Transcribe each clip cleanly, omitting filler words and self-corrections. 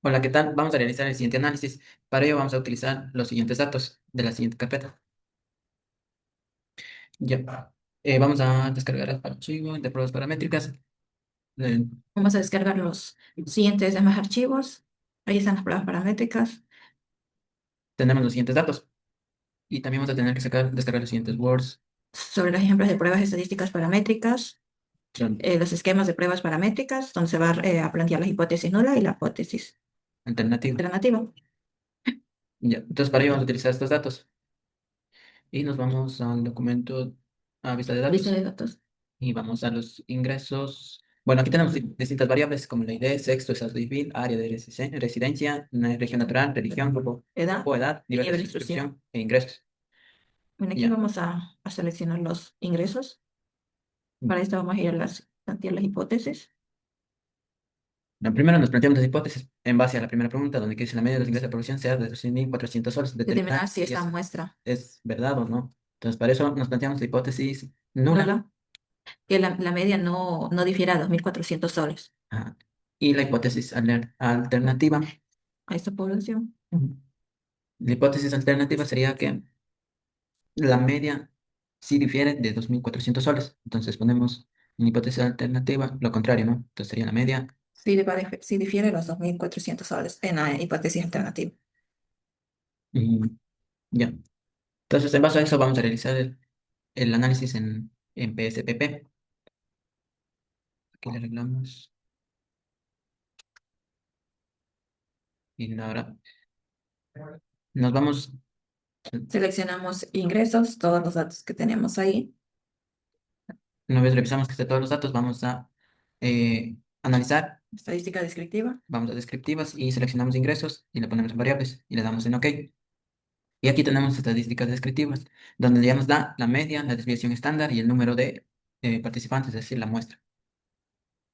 Hola, ¿qué tal? Vamos a realizar el siguiente análisis. Para ello vamos a utilizar los siguientes datos de la siguiente carpeta. Ya. Vamos a descargar el archivo de pruebas paramétricas. Eh, Vamos a descargar los siguientes demás archivos. Ahí están las pruebas paramétricas. tenemos los siguientes datos y también vamos a tener que descargar los siguientes words. Sobre los ejemplos de pruebas estadísticas paramétricas, Son los esquemas de pruebas paramétricas, donde se va a plantear la hipótesis nula y la hipótesis alternativas. alternativa. Ya. Entonces, para ello vamos a utilizar estos datos y nos vamos al documento a vista de Lista datos de datos. y vamos a los ingresos. Bueno, aquí tenemos distintas variables como la ID, sexo, estado civil, área de residencia, región natural, religión, Edad grupo, edad, y nivel de nivel de instrucción. suscripción e ingresos. Bueno, aquí Ya. vamos a seleccionar los ingresos. Para esto vamos a ir a plantear las hipótesis. Primero nos planteamos las hipótesis en base a la primera pregunta, donde dice la media de los ingresos de producción sea de 12.400 soles. Determinar Determinar si si esta eso muestra es verdad o no. Entonces, para eso nos planteamos la hipótesis nula. nula, que la media no difiera a 2.400 soles Ajá, y la hipótesis alternativa. a esta población. Ujú. La hipótesis alternativa sería que la media sí difiere de 2.400 soles. Entonces, ponemos en hipótesis alternativa lo contrario, ¿no? Entonces, sería la media. Sí difiere los 2.400 soles en la hipótesis alternativa. Y ya. Entonces, en base a eso, vamos a realizar el análisis en PSPP. Aquí le arreglamos. Y ahora nos vamos, Seleccionamos ingresos, todos los datos que tenemos ahí. una vez revisamos que estén todos los datos, vamos a analizar, Estadística descriptiva. vamos a descriptivas y seleccionamos ingresos y le ponemos en variables y le damos en OK. Y aquí tenemos estadísticas descriptivas, donde ya nos da la media, la desviación estándar y el número de participantes, es decir, la muestra.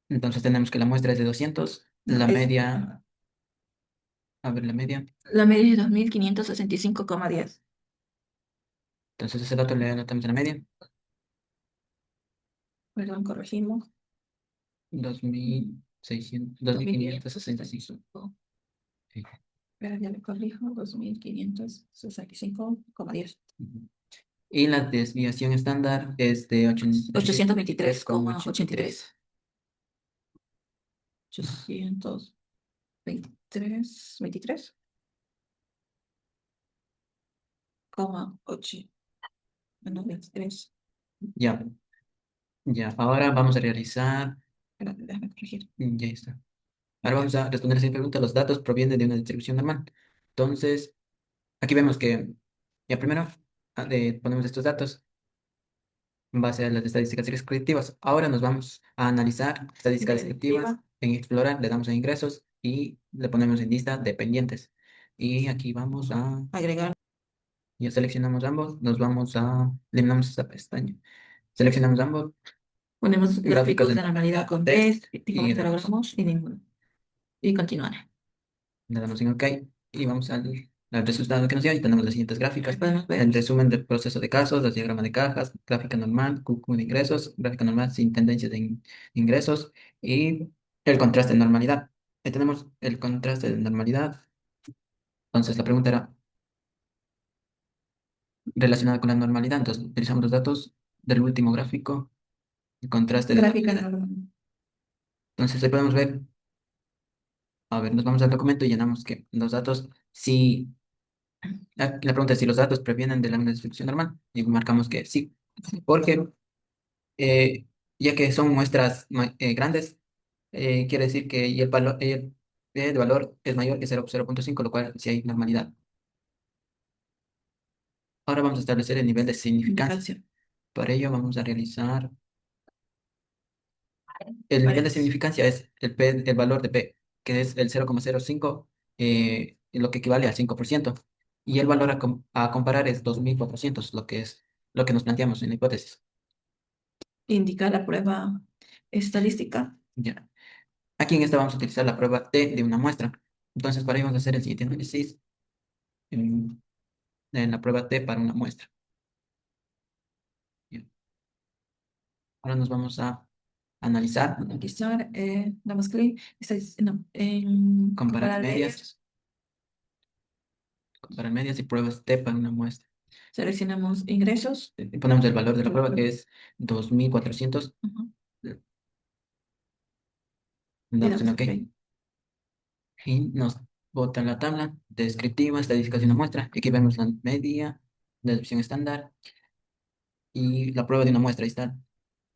Entonces tenemos que la muestra es de 200, No, la media, a ver, la media. la media es 2.565,10. Entonces ese dato le anotamos en la media, Perdón, corregimos. 2.600, 2.565. 2.565. Espera, ya le corrijo. 2.565,10. Y la desviación estándar es de 823,83. 823,83. Menos 23. Ya, ya. Ahora vamos a realizar. Espera, déjame corregir. Ya está. Ahora vamos a responder a esa pregunta. Los datos provienen de una distribución normal. Entonces, aquí vemos que ya primero ponemos estos datos en base a las estadísticas descriptivas. Ahora nos vamos a analizar estadísticas descriptivas. Descriptiva. En explorar le damos a ingresos y le ponemos en lista de pendientes. Y aquí vamos a. Agregar. Ya seleccionamos ambos. Nos vamos a. Eliminamos esta pestaña. Seleccionamos ambos. Ponemos Gráficos gráficos de de normalidad con test test, tipo y damos. histogramos y ninguno. Y continuar. Le damos en OK y vamos al resultado que nos dio y tenemos las siguientes gráficas. Podemos ver. El resumen del proceso de casos, los diagramas de cajas, gráfica normal, QQ de ingresos, gráfica normal sin tendencias de ingresos y el contraste de normalidad. Ahí tenemos el contraste de normalidad. Entonces la pregunta era relacionada con la normalidad. Entonces utilizamos los datos del último gráfico, el contraste de Gráfica normalidad. normal. Entonces ahí podemos ver, a ver, nos vamos al documento y llenamos que los datos sí. La pregunta es si los datos provienen de la distribución normal y marcamos que sí, porque eh, ya que son muestras grandes, quiere decir que y el valor, el valor es mayor que 0,5, lo cual sí hay normalidad. Ahora vamos a establecer el nivel de significancia. Indicación. Para ello vamos a realizar el nivel de significancia es el valor de P, que es el 0,05, lo que equivale al 5%. Y el valor a comparar es 2.400, lo que es lo que nos planteamos en la hipótesis. Indica la prueba estadística. Ya. Aquí en esta vamos a utilizar la prueba T de una muestra. Entonces, para ello vamos a hacer el siguiente análisis en, en la prueba T para una muestra. Bien. Ahora nos vamos a analizar, Analizar, damos clic, no, comparar comparar medias. medias, comparar medias y pruebas T para una muestra. Seleccionamos ingresos. Y ponemos el valor de la prueba que es 2400. Ujú, Le y damos en damos OK. OK. Y nos bota la tabla descriptiva, estadísticas de una muestra. Aquí vemos la media, la desviación estándar y la prueba de una muestra. Ahí está.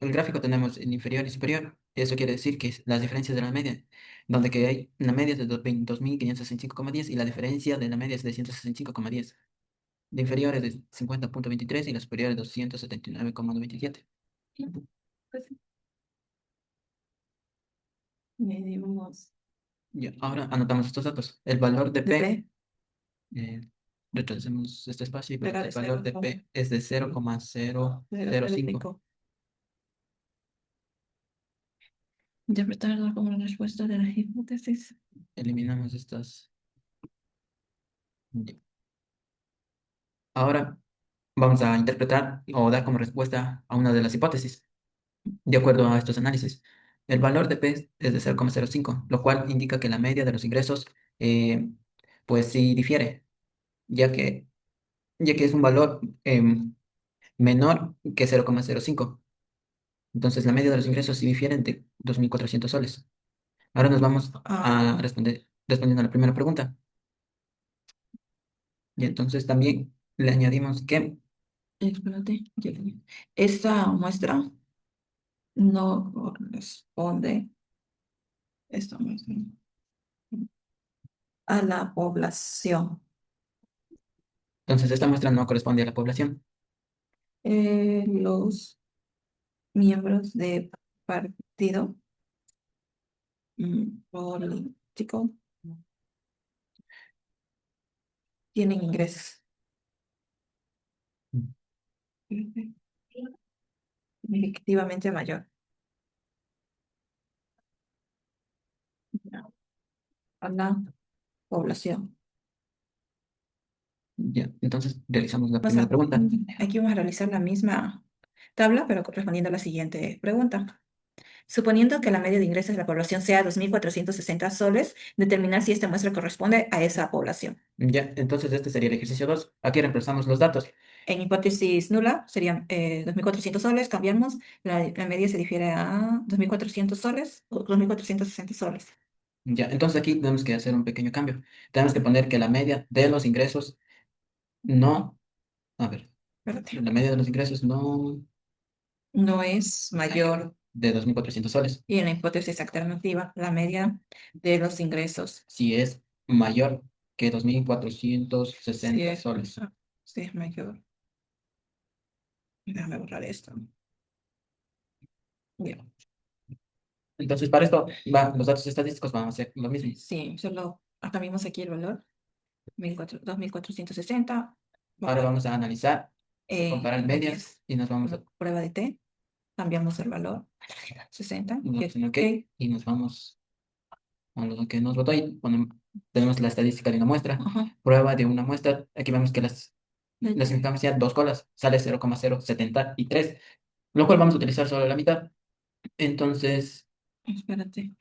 El gráfico tenemos en inferior y superior. Eso quiere decir que las diferencias de la media, donde que hay una media es de 2565,10 y la diferencia de la media es de 165,10. La inferior es de 50,23 y la superior es 279,97. Pues, medimos Ya, ahora anotamos estos datos. El valor de de P, P, eh, retrocedemos este espacio y era vemos el de valor de P es de 0,005. 0,005. Interpretar como respuesta de la hipótesis. Eliminamos estas. Ya. Ahora vamos a interpretar o dar como respuesta a una de las hipótesis. De acuerdo a estos análisis, el valor de P es de 0,05, lo cual indica que la media de los ingresos, eh, pues sí difiere, ya que, ya que es un valor menor que 0,05. Entonces, la media de los ingresos sí difieren de 2.400 soles. Ahora nos vamos a Ah, respondiendo a la primera pregunta. Y entonces también le añadimos que, espérate. Esta muestra no corresponde, esta muestra, a la población. entonces esta muestra no corresponde a la población. Los miembros de partido político tienen ingresos efectivamente mayor a la población. Ya, entonces realizamos la primera Pasa, pregunta. aquí vamos a realizar la misma tabla, pero respondiendo a la siguiente pregunta. Suponiendo que la media de ingresos de la población sea 2.460 soles, determinar si esta muestra corresponde a esa población. Ya, entonces este sería el ejercicio 2. Aquí reemplazamos los datos. En hipótesis nula serían 2.400 soles, cambiamos, la media se difiere a 2.400 soles o 2.460 soles. Ya, entonces aquí tenemos que hacer un pequeño cambio. Tenemos que poner que la media de los ingresos no, a ver, Espérate. la media de los ingresos no No es mayor. de 2.400 soles. Y en la hipótesis alternativa, la media de los ingresos, Si es mayor que dos mil cuatrocientos si sesenta es, soles. si es mayor. Déjame borrar esto. Bien. Entonces, para esto, los datos estadísticos van a ser lo mismo. Sí, solo cambiamos aquí el valor, 2.460. Ahora vamos a analizar, comparar medias Medias, y nos vamos a prueba de T, cambiamos el valor, 60, nos y vamos en OK OK. y nos vamos a lo que nos votó y tenemos la estadística de una muestra, Ajá. prueba de una muestra. Aquí vemos que De- las significamos ya dos colas, sale 0,073, lo cual vamos a utilizar solo la mitad. Entonces, Espérate.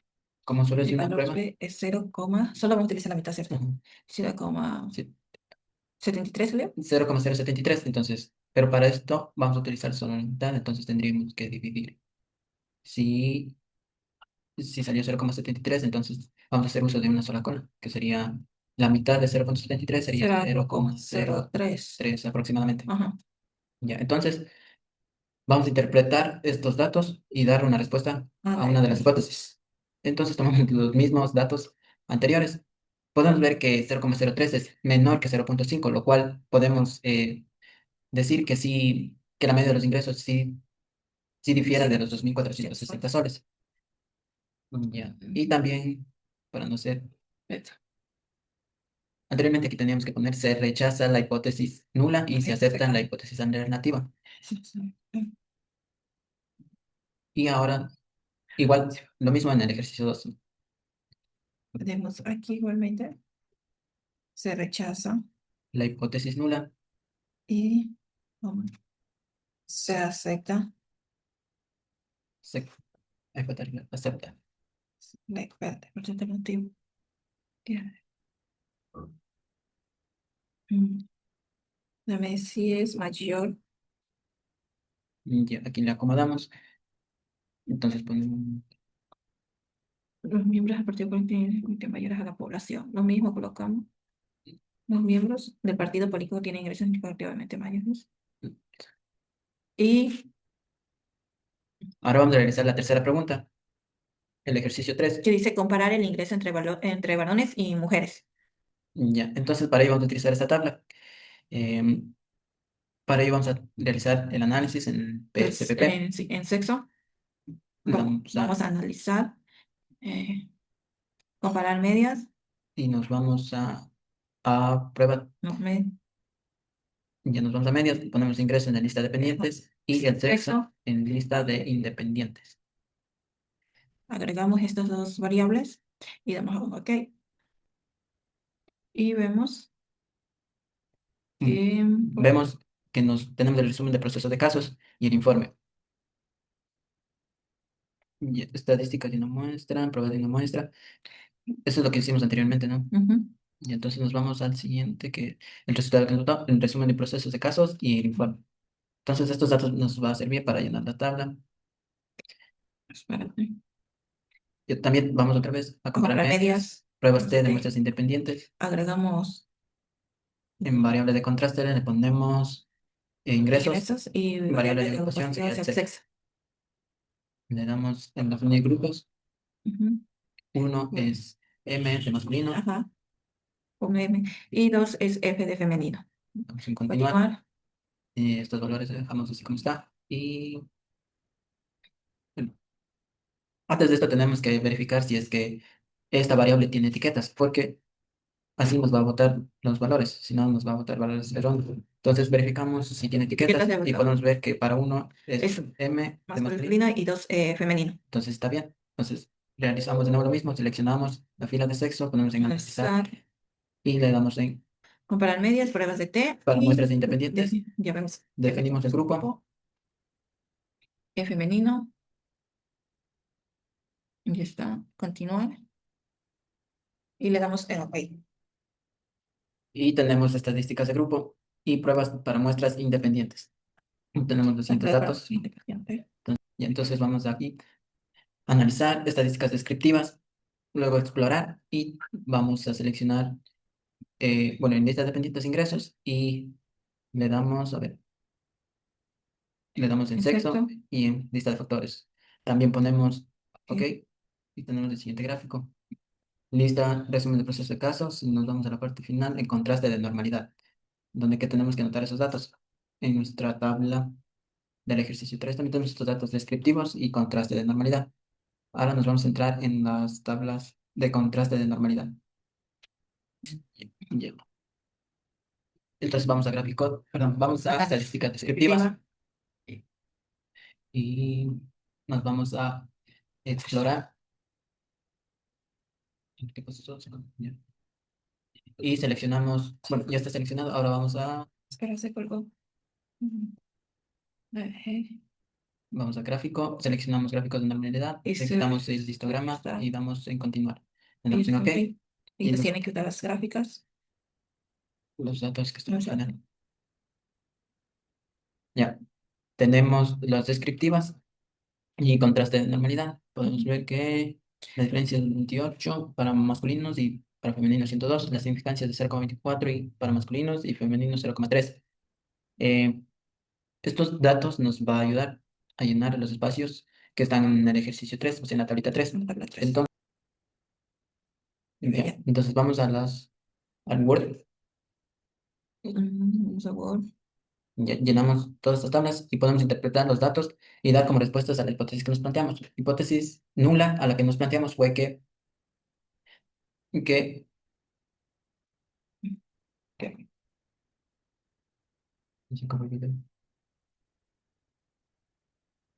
como solo es El de una valor prueba, B es 0, solo vamos a utilizar la mitad, ¿cierto? ujú, 0,73, Leo. 0,073, entonces, pero para esto vamos a utilizar solo la mitad, entonces tendríamos que dividir. Si, si salió 0,73, entonces vamos a hacer uso de una sola cola, que sería la mitad de 0,73 sería Será cero coma cero 0,03. tres aproximadamente. Ajá. Ya, entonces vamos a interpretar estos datos y dar una respuesta A a la una de las hipótesis. hipótesis. Entonces tomamos los mismos datos anteriores. Podemos ver que 0,03 es menor que 0,5, lo cual podemos decir que sí, que la media de los ingresos sí difiere Sí, de de los los 2.460 soles. Ya. Y también, para no ser, anteriormente aquí teníamos que poner se rechaza la hipótesis nula y se acepta la hipótesis alternativa. Y ahora, igual, lo mismo en el ejercicio 2. Tenemos aquí igualmente, se rechaza La hipótesis nula y se acepta se Ahí falta el acepta. Espérate, por cierto motivo. Ya. Mm, Dame si es mayor. Ya, aquí le acomodamos. Entonces ponemos Los miembros del partido político tienen comité mayores a la población. Lo mismo colocamos. Los miembros del partido político tienen ingresos significativamente mayores. Y ahora vamos a realizar la tercera pregunta, el ejercicio 3. que dice comparar el ingreso entre varones y mujeres. Ya, entonces para ello vamos a utilizar esta tabla. Em, para ello vamos a realizar el análisis en Entonces, CPP. sí, en sexo, Le damos vamos a analizar, eh, comparar medias, y nos vamos a prueba. no, Ya nos vamos a medias, ponemos ingreso en la lista de dependientes y el sexo sexo. en lista de independientes. Agregamos estas dos variables y damos a un OK. Y vemos Mm, que Vemos que nos tenemos el resumen de procesos de casos y el informe. Y estadísticas de una muestra, pruebas de una muestra. Eso es lo que hicimos anteriormente, ¿no? ujú, Y entonces nos vamos al siguiente, que el resultado del resultado, el resumen de procesos de casos y el informe. Entonces estos datos nos va a servir para llenar la tabla. espérate, Y también vamos otra vez a comparar comparar medias, medias, pruebas T de muestras independientes. agregamos En variable de contraste le ponemos ingresos. ingresos y En variable variable de de agrupación ocupación sería el hacia el sexo. sexo. Le damos en la familia de grupos. Ujú, Uno bueno, es M de masculino. ajá, con M. Y dos es F de femenino. Vamos a continuar. Continuar. Estos valores los dejamos así como está. Y bueno, antes de esto tenemos que verificar si es que esta variable tiene etiquetas, porque así nos va a botar los valores, si no nos va a botar valores erróneos. Entonces verificamos si tiene Etiquetas etiquetas de y valor. podemos ver que para uno es Es M de masculino, masculino y dos femenino. entonces está bien. Entonces realizamos de nuevo lo mismo, seleccionamos la fila de sexo, ponemos en analizar Analizar, y le damos en comparar medias, pruebas de T para y muestras independientes, ya vemos que definimos el tenemos un grupo grupo femenino. Ya está. Continuar. Y le damos en OK. y tenemos estadísticas de grupo y pruebas para muestras independientes. Tenemos los siguientes Prueba datos independiente. y entonces vamos aquí a analizar estadísticas descriptivas, luego explorar y vamos a seleccionar, bueno, en lista de dependientes ingresos y le damos, a ver, le damos en Exacto. sexo y en lista de factores. También ponemos, ok, Ok. y tenemos el siguiente gráfico. Lista, resumen de proceso de casos y nos vamos a la parte final en contraste de normalidad, donde que tenemos que anotar esos datos. En nuestra tabla del ejercicio 3 también tenemos estos datos descriptivos y contraste de normalidad. Ahora nos vamos a centrar en las tablas de contraste de normalidad. Ya. Entonces vamos a gráfico, perdón, vamos a estadísticas descriptivas Descriptiva. y nos vamos a explorar. ¿Qué pasó? Ya. Y seleccionamos, bueno, ya está seleccionado, ahora Espera, se colgó. Ujú. Eh, vamos a gráfico, seleccionamos gráficos de normalidad, Y le se quitamos el histograma está. y damos en continuar. Le Y damos en OK ok. Y y nos tiene que dar las gráficas. los datos que O estamos sea, generando. Ya, tenemos las descriptivas y contraste de normalidad. Podemos ujú. ver que la diferencia es 28 para masculinos y para femeninos 102, la significancia es de 0,24 y para masculinos y femeninos 0,3. Eh, Estos datos nos va a ayudar a llenar los espacios que están en el ejercicio 3, o sea, en la tablita 3. En la tabla 3. Entonces, Ya. bien, entonces vamos al Word, Vamos a Word. llenamos todas estas tablas y podemos interpretar los datos y dar como respuestas a la hipótesis que nos planteamos. Hipótesis nula a la que nos planteamos fue que, que-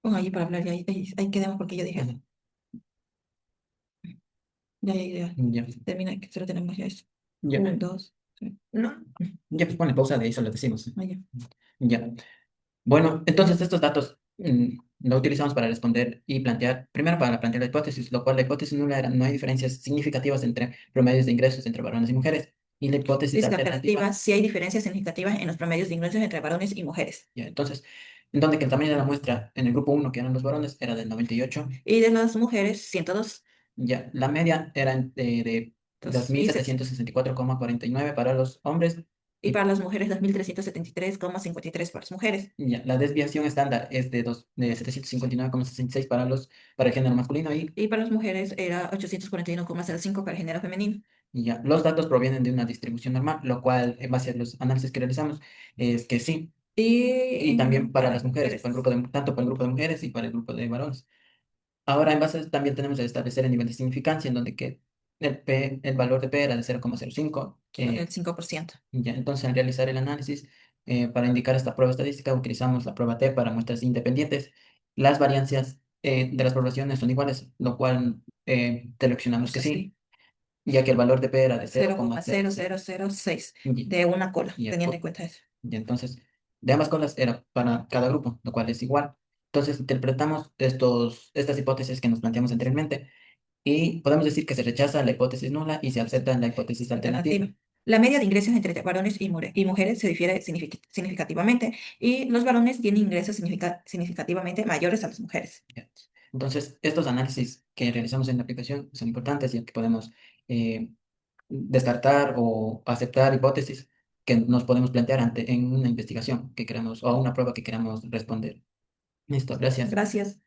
Pon allí para hablar. Y ahí quedamos porque yo dije, Ajá, ya. ya, Termina, que solo tenemos ya eso. ya, Un, dos, tres. No. ya, pues pone pausa de eso, lo decimos. Vaya. Ya. Bueno, entonces estos datos. lo utilizamos para responder y plantear, primero para plantear la hipótesis, lo cual la hipótesis nula era no hay diferencias significativas entre promedios de ingresos entre varones y mujeres. Y la hipótesis Dice la alternativa, alternativa, si hay diferencias significativas en los promedios de ingresos entre varones y mujeres. ya, entonces, en donde que el tamaño de la muestra en el grupo uno que eran los varones, era del 98. Y de las mujeres, 102. Ya, la media era de dos mil Y, setecientos sesenta y cuatro coma cuarenta y nueve para los hombres. y Y para las mujeres, 2373,53 para las mujeres. ya, la desviación estándar es de 759,66 para el género masculino. Y para las mujeres era 841,05 para el género femenino. Y ya, los datos provienen de una distribución normal, lo cual, en base a los análisis que realizamos, es que sí. Y también para Para las mujeres, para el mujeres, grupo tanto para el grupo de mujeres y para el grupo de varones. Ahora, en base a eso, también tenemos que establecer el nivel de significancia, en donde que el valor de P era de 0,05. el 5%. Ya, entonces, al realizar el análisis, para indicar esta prueba estadística, utilizamos la prueba T para muestras independientes. Las variancias de las poblaciones son iguales, lo cual seleccionamos que Entonces, sí, sí, ya que el valor de P era de cero cero coma coma cero cero cero cero cero seis Y, de una cola, y, teniendo en cuenta eso. y entonces, de ambas colas era para cada grupo, lo cual es igual. Entonces, interpretamos estas hipótesis que nos planteamos anteriormente y podemos decir que se rechaza la hipótesis nula y se acepta la hipótesis alternativa. Alternativa. La media de ingresos entre varones y mujeres se difiere significativamente y los varones tienen ingresos significativamente mayores a las mujeres. Ya. Entonces, estos análisis que realizamos en la aplicación son importantes ya que podemos eh, descartar o aceptar hipótesis que nos podemos plantear en una investigación que queramos o una prueba que queramos responder. Listo, gracias. Gracias.